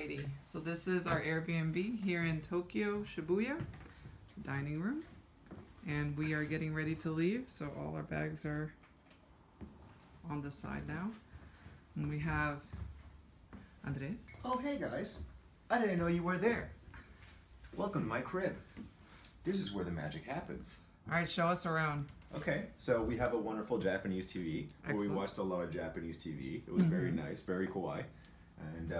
Alrighty, so this is our Airbnb here in Tokyo, Shibuya, dining room, and we are getting ready to leave, so all our bags are on the side now, and we have Andres. Oh, hey guys. I didn't know you were there. Welcome to my crib. This is where the magic happens. Alright, show us around. Okay, so we have a wonderful Japanese TV. Where we Excellent. watched a lot of Japanese TV. It was very nice, very kawaii. And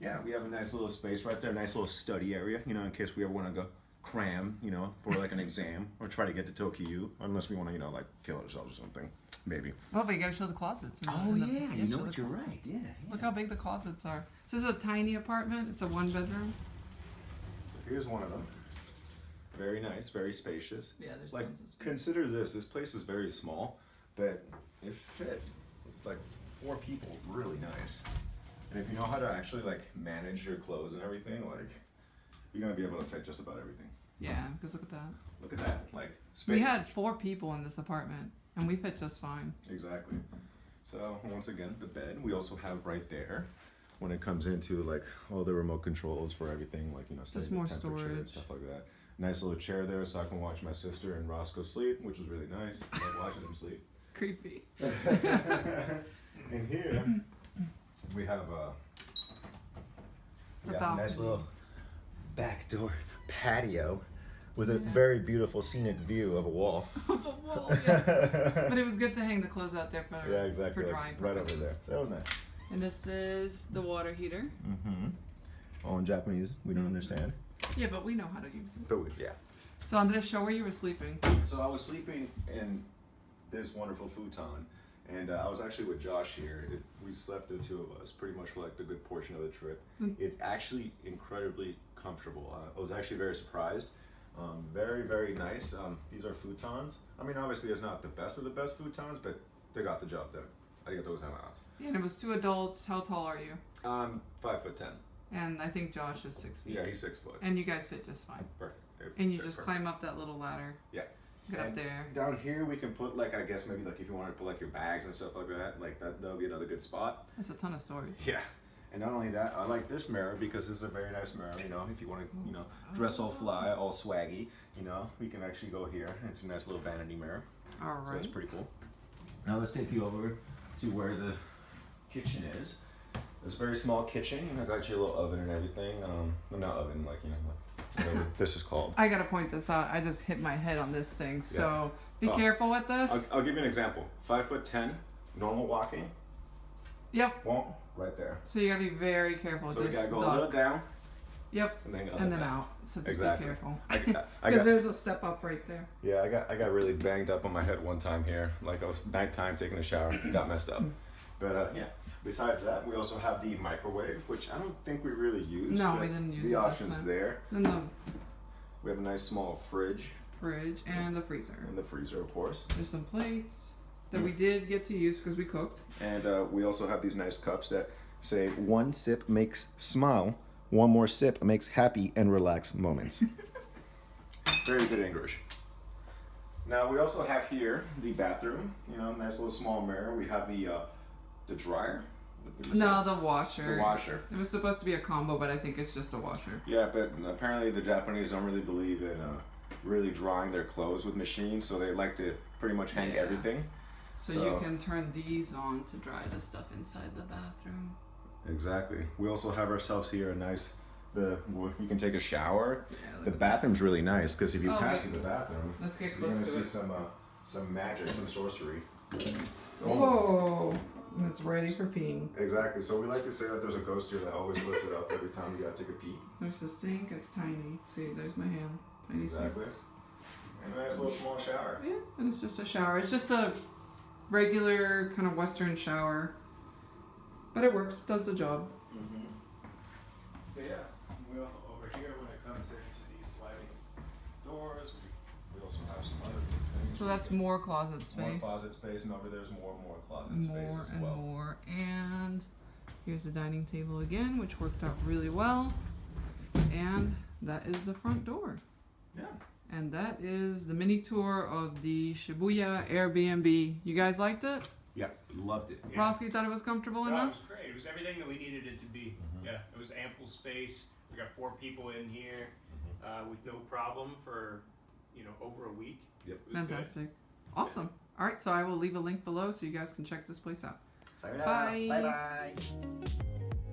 yeah, we have a nice little space right there, nice little study area, you know, in case we ever want to go cram, you know, for like an exam or try to get to Tokyo, unless we want to, you know, like kill ourselves or something, maybe. Oh, but you gotta show the closets. Oh yeah, you know show what, the you're closets. right, yeah. Look how big the closets are. So this is a tiny apartment. It's a one bedroom. So here's one of them. Very nice, very spacious. Yeah, there's Like, tons of space. consider this place is very small, but it fit like 4 people really nice. And if you know how to actually like manage your clothes and everything, like you're gonna be able to fit just about everything. Yeah, because look at that. Look at that, like space. We had 4 people in this apartment, and we fit just fine. Exactly. So once again, the bed we also have right there. When it comes into like all the remote controls for everything, like, you know, Just setting the more temperature and storage. stuff like that. Nice little chair there, so I can watch my sister and Roscoe sleep, which was really nice. I like watching them sleep. Creepy. And here we have The a nice balcony. little back door patio with a Yeah. very beautiful scenic view of a wall. Well, yeah. But it was good to hang the clothes out there for Yeah, exactly. for like, drying right purposes. over there. So that was nice. And this is the water heater. Mm-hmm. All in Japanese. We don't understand. Yeah, but we know how to use it. But yeah. So Andres, show where you were sleeping. So I was sleeping in this wonderful futon, and I was actually with Josh here. We slept, the 2 of us, pretty much for like the good portion of the trip. It's actually incredibly comfortable. I was actually very surprised. Very, very nice. These are futons. I mean, obviously it's not the best of the best futons, but they got the job done. Arigatou gozaimasu. Yeah, and it was 2 adults. How tall are you? 5'10". And I think Josh is 6 feet. Yeah, he's 6 foot. And you guys fit just fine. Perfect. And you Fit just perfect. climb up that little ladder. Yeah. Get up And there. Down here we can put like, I guess maybe like if you want to put like your bags and stuff like that, like that'll be another good spot. That's a ton of storage. Yeah. And not only that, I like this mirror because this is a very nice mirror, you know, if you want to, you know, dress all fly, all swaggy, you know, we can actually go here. It's a nice little vanity mirror. All So right. that's pretty cool. Now let's take you over to where the kitchen is. It's a very small kitchen. You know, got your little oven and everything. Well, not oven, like, you know, like whatever this is called. I gotta point this out. I just hit my head on this thing, so be Oh. careful with this. I'll give you an example. 5'10", normal walking. Yep. Won't, right there. So you gotta be very careful with So we this. gotta go a duck. little down. Yep. And then go And then down. out. So just Exactly. be careful. I Because got, there's a step up right there. yeah, I got really banged up on my head one time here. Like I was nighttime taking a shower, got messed up. But yeah, besides that, we also have the microwave, which I don't think we really used. No, but we didn't use it the this options time. there. Then the We have a nice small fridge fridge and the freezer. and the freezer, of course. There's some plates that we did get to use because we cooked. And we also have these nice cups that say, "One sip makes smile, one more sip makes happy and relaxed moments." Very good English. Now we also have here the bathroom. You know, nice little small mirror. We have the dryer. No, the washer. The washer. It was supposed to be a combo, but I think it's just a washer. Yeah, but apparently the Japanese don't really believe in really drying their clothes with machines, so they like to pretty much hang Yeah. everything. So you can turn these on to dry the stuff inside the bathroom. Exactly. We also have ourselves here a nice. You can take a shower. Yeah, look The at bathroom's really nice because if you Oh, pass wait. through the bathroom, that. Let's get you're close gonna to see it. some magic, some sorcery. Whoa! And it's ready for peeing. Exactly. So we like to say that there's a ghost here that always lifts it up every time you gotta take a pee. There's the sink. It's tiny. See, there's my hand. Tiny Exactly. sinks. And a nice little small shower. Yeah, and it's just a shower. It's just a regular kind of Western shower, but it works. Does the job. Mm-hmm. But yeah, we over here when it comes into these sliding doors, we also have some other things. So that's more closet space. More closet space, and over there's more closet More space as and well. more. And here's the dining table again, which worked out really well. And that is the front door. Yeah. And that is the mini tour of the Shibuya Airbnb. You guys liked it? Yeah, loved it. Yeah. Ross, you thought it was comfortable No, it enough? was great. It was everything that we needed it to be. Mhm. Yeah, it was ample space. We got 4 people in here with no problem for over a week. Yep. It was Fantastic. Awesome. All right, so I will leave a link below so you guys can check this place out. Sayonara. Bye. Bye bye.